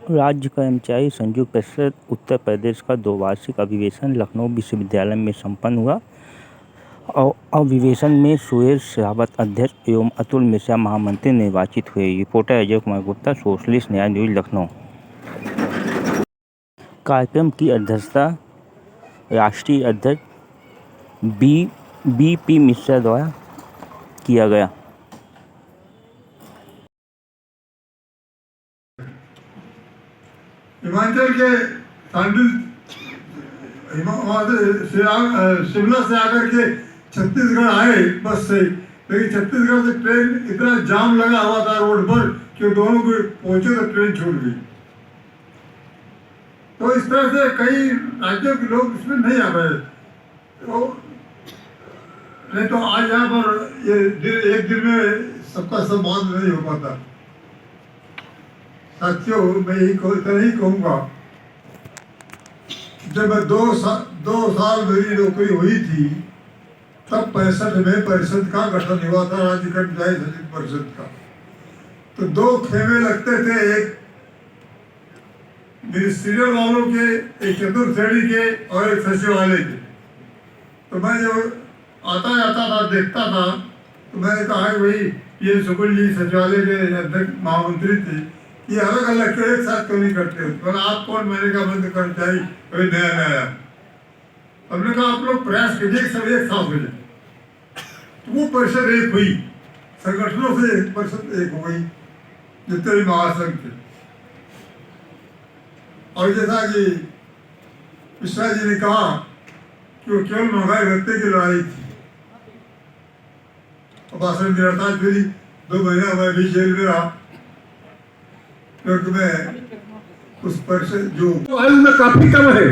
राज्य कर्मचारी संयुक्त परिषद उत्तर प्रदेश का द्विवार्षिक अधिवेशन लखनऊ विश्वविद्यालय में संपन्न हुआ। अधिवेशन में सुरेश रावत अध्यक्ष एवं अतुल मिश्रा महामंत्री निर्वाचित हुए। रिपोर्टर अजय कुमार गुप्ता, सोशलिस्ट न्याय न्यूज, लखनऊ। कार्यक्रम की अध्यक्षता राष्ट्रीय अध्यक्ष बी.पी. मिश्रा द्वारा किया गया। हिमाचल के सांडिल शिमला से आकर के छत्तीसगढ़ आए बस से, लेकिन छत्तीसगढ़ से ट्रेन इतना जाम लगा हुआ था रोड पर कि दोनों को पहुंचे तो ट्रेन छूट गई। तो इस तरह से कई राज्यों के लोग इसमें नहीं आ रहे। तो नहीं तो आज यहाँ पर ये एक दिन में सबका संवाद नहीं हो पाता। साथियों, मैं इतना ही कहूँगा, जब मैं 2 साल मेरी नौकरी हुई थी तब 65 में परिषद का गठन हुआ था, राज्य कर्मचारी संयुक्त परिषद का। तो 2 खेमे लगते थे, एक मिनिस्ट्रियल वालों के, एक चतुर्थ श्रेणी के और एक सचिवालय के। तो मैं जब आता जाता था, देखता था, तो मैंने कहा कि भाई ये शुक्ल जी सचिवालय के अध्यक्ष महामंत्री थे, ये अलग अलग के एक साथ क्यों नहीं करते हो? तो आप कौन? मैंने कहा मैं तो कर्मचारी अभी नया। हमने कहा आप लोग प्रयास कीजिए सब एक साथ हो जाए। तो वो परिषद एक हुई, संगठनों से परिषद एक हो गई, जितने भी महासंघ थे। और जैसा कि मिश्रा जी ने कहा कि वो केवल महंगाई भत्ते की लड़ाई थी। भाषण दिया था, फिर 2 महीना मैं भी जेल में रहा, क्योंकि मैं उस परिषद जो आयु में काफी कम है।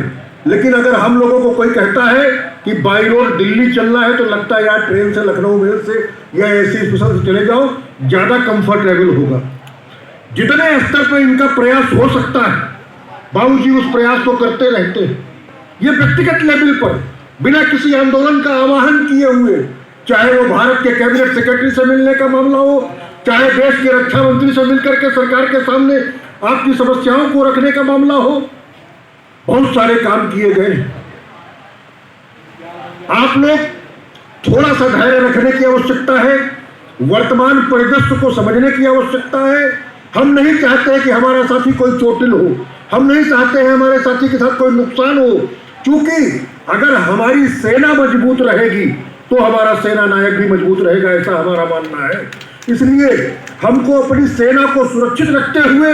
लेकिन अगर हम लोगों को कोई कहता है कि बाई रोड दिल्ली चलना है तो लगता है यार ट्रेन से, लखनऊ मेल से या ऐसी स्पेशल से चले जाओ, ज्यादा कंफर्टेबल होगा। जितने स्तर पर इनका प्रयास हो सकता है, बाबूजी उस प्रयास को करते रहते हैं। ये व्यक्तिगत लेवल पर बिना किसी आंदोलन का आह्वान किए हुए, चाहे वो भारत के कैबिनेट सेक्रेटरी से मिलने का मामला हो, चाहे देश के रक्षा मंत्री से मिलकर के सरकार के सामने आपकी समस्याओं को रखने का मामला हो, बहुत सारे काम किए गए। आप लोग थोड़ा सा धैर्य रखने की आवश्यकता है, वर्तमान परिदृश्य को समझने की आवश्यकता है। हम नहीं चाहते कि हमारा साथी कोई चोटिल हो, हम नहीं चाहते हैं हमारे साथी के साथ कोई नुकसान हो, क्योंकि अगर हमारी सेना मजबूत रहेगी तो हमारा सेना नायक भी मजबूत रहेगा, ऐसा हमारा मानना है। इसलिए हमको अपनी सेना को सुरक्षित रखते हुए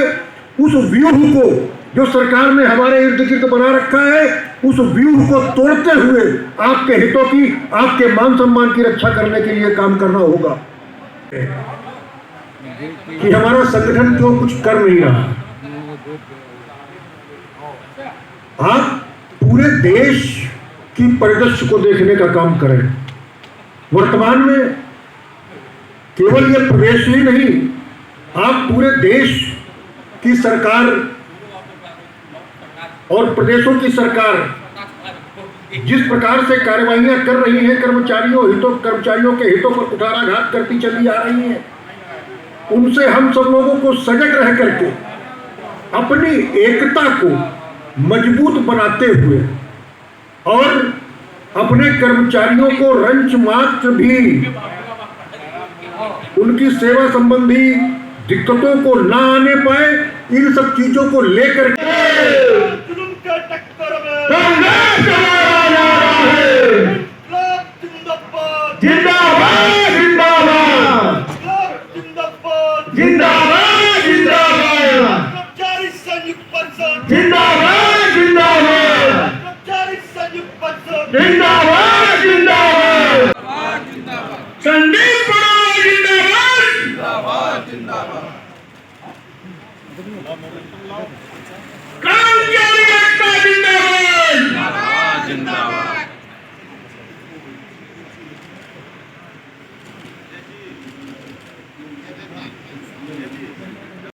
उस व्यूह को जो सरकार ने हमारे इर्द गिर्द बना रखा है, उस व्यूह को तोड़ते हुए आपके हितों की, आपके मान सम्मान की रक्षा करने के लिए काम करना होगा। कि हमारा संगठन क्यों कुछ कर नहीं रहा। आप पूरे देश की परिदृश्य को देखने का काम करें। वर्तमान में केवल ये प्रदेश ही नहीं, आप पूरे देश की सरकार और प्रदेशों की सरकार जिस प्रकार से कार्रवाइयां कर रही हैं, कर्मचारियों के हितों पर कुठाराघात करती चली आ रही हैं, उनसे हम सब लोगों को सजग रह करके अपनी एकता को मजबूत बनाते हुए और अपने कर्मचारियों को रंच मात्र भी उनकी सेवा संबंधी दिक्कतों को ना आने पाए, इन सब चीजों को लेकर जिंदाबाद